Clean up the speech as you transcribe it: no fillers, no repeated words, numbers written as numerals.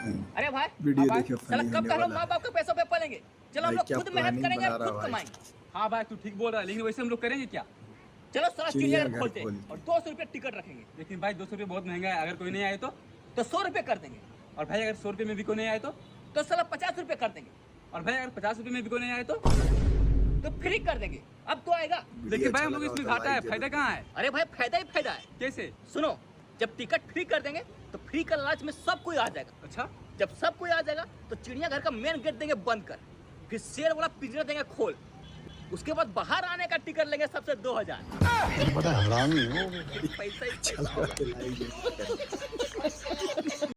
अरे भाई वीडियो देखिए, चलो फनी कब होने तक हम वाला माँ है। बाप के पैसों पे पलेंगे। चलो हम भाई लोग क्या खुद मेहनत प्लानिंग करेंगे बना और रहा खुद भाई। कमाएंगे। हाँ भाई तू ठीक बोल रहा है, लेकिन वैसे हम लोग करेंगे क्या? चलो सारा चिड़ियाघर चिड़ियाघर खोलते खोल हैं के। और 200 रुपये टिकट रखेंगे। लेकिन भाई 200 रुपये बहुत महंगा है, अगर कोई नहीं आए तो 100 रुपये कर देंगे। और भाई अगर 100 रुपये में भी कोई नहीं आए तो साला 50 रुपये कर देंगे। और भाई अगर 50 रुपये में भी कोई नहीं आए तो फ्री कर देंगे। अब तो आएगा। लेकिन भाई अच्छा हम लोग लगा इसमें तो घाटा है, लाइक फायदा जरूर। कहाँ है? अरे भाई फायदा ही फायदा है। कैसे? सुनो, जब टिकट फ्री कर देंगे तो फ्री का लालच में सब कोई आ जाएगा। अच्छा जब सब कोई आ जाएगा तो चिड़ियाघर का मेन गेट देंगे बंद कर, फिर शेर वाला पिंजरा देंगे खोल, उसके बाद बाहर आने का टिकट लेंगे सबसे 2000। बड़ा हरामी हो। पैसा ही पैसा चलो होगा। लाइक जरूर करें।